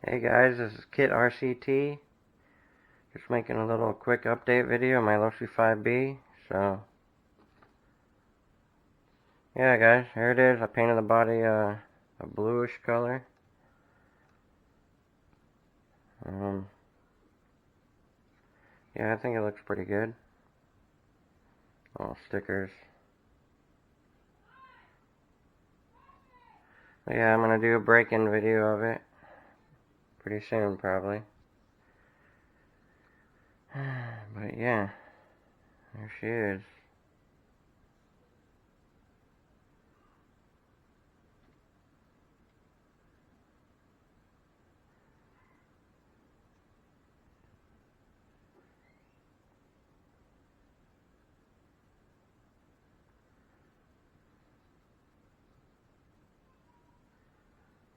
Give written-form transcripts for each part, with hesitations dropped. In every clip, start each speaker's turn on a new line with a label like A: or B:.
A: Hey guys, this is Kit RCT. Just making a little quick update video on my Losi 5IVE-B. So, yeah guys, here it is. I painted the body a bluish color. Yeah, I think it looks pretty good. Little stickers. But yeah, I'm gonna do a break-in video of it pretty soon, probably. But yeah, there she is.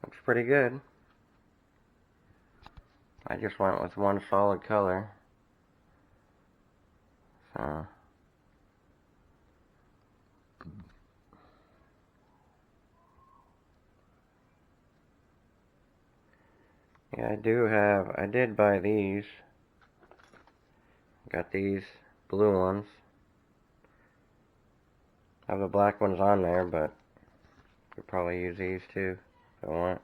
A: Looks pretty good. I just went with one solid color. So, yeah, I did buy these. Got these blue ones. I have the black ones on there, but could probably use these too if I want.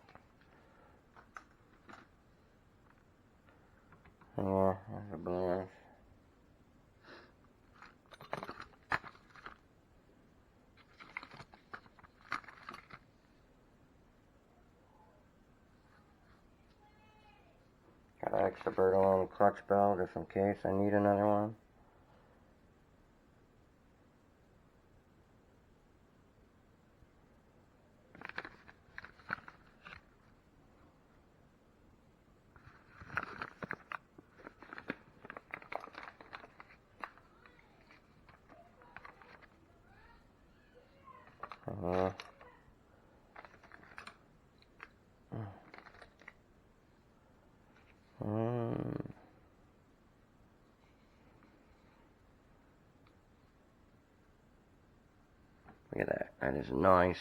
A: Oh, there's the blue ones. Got an extra bird along clutch bell just in case I need another one. Look at that. That is nice.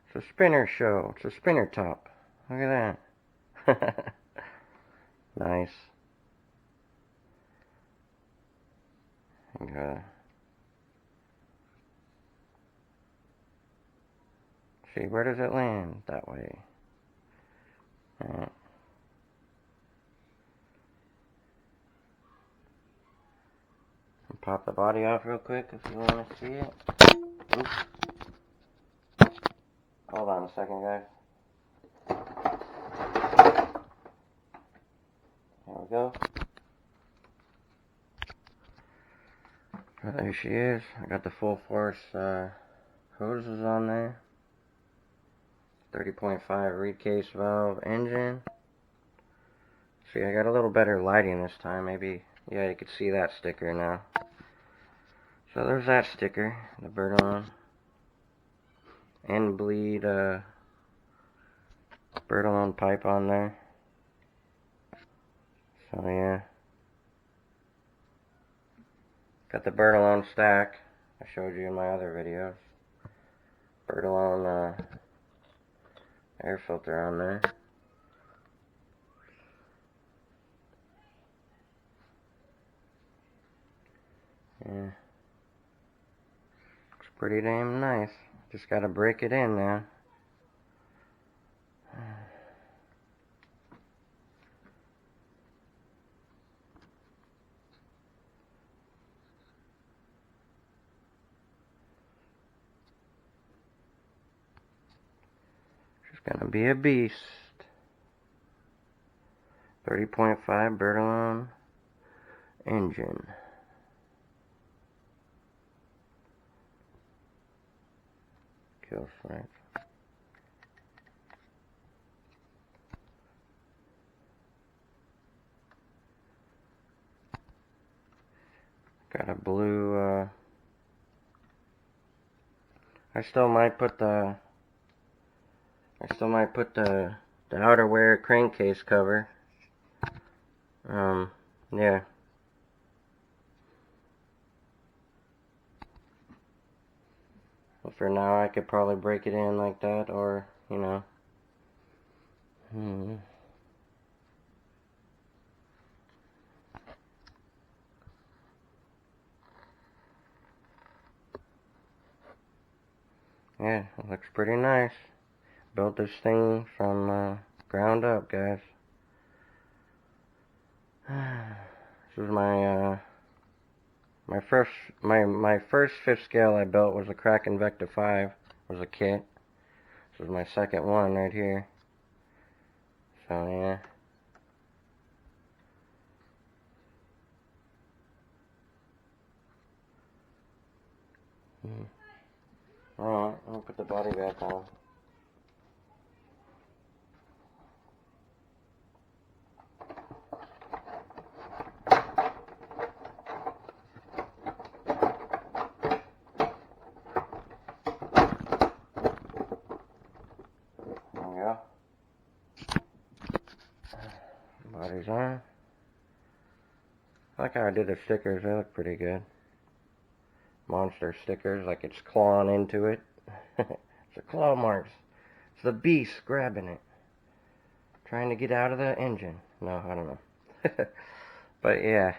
A: It's a spinner show. It's a spinner top. Look at that. Nice. Okay. See, where does it land? That way. Alright. Pop the body off real quick if you want to see it. Oops. Hold on a second, guys. There we go. There she is. I got the full force hoses on there. 30.5 reed case valve engine. See, I got a little better lighting this time. Maybe, yeah, you could see that sticker now. So there's that sticker, the bird on. End bleed bird alone pipe on there. So yeah. Got the bird alone stack I showed you in my other videos. Bird alone air filter on there. Yeah. Looks pretty damn nice. Just gotta break it in now. She's gonna be a beast. 30.5 bird alone engine. Kill switch. Got a blue, I still might put the outerwear crankcase cover. Yeah. for now, I could probably break it in like that, or, you know. Yeah, it looks pretty nice. Built this thing from ground up, guys. This is my first 5th scale I built was a Kraken Vecta 5. Was a kit. This is my second one right here. So yeah. Alright, I'll put the body back on. There we go. Body's on. I like how I did the stickers, they look pretty good. Monster stickers, like it's clawing into it. It's the claw marks. It's the beast grabbing it. Trying to get out of the engine. No, I don't know. But yeah.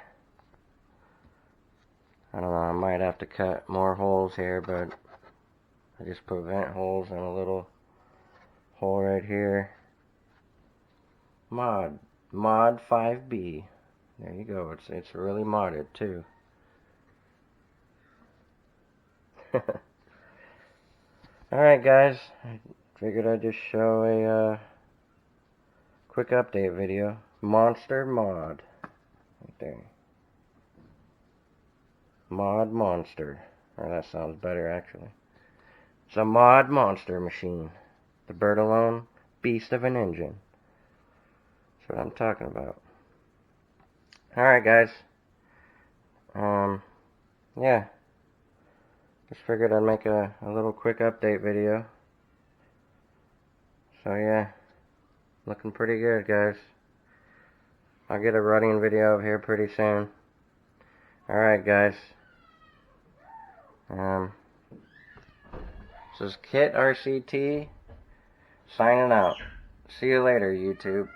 A: I don't know, I might have to cut more holes here, but I just put vent holes and a little hole right here. Mod 5B. There you go. It's really modded too. Alright guys, I figured I'd just show a quick update video. Monster mod. Right there. Mod monster. Or that sounds better actually. It's a mod monster machine. The bird alone, beast of an engine. That's what I'm talking about. Alright guys. Yeah. Just figured I'd make a little quick update video. So yeah. Looking pretty good, guys. I'll get a running video of here pretty soon. Alright guys. This is Kit RCT signing out. See you later, YouTube.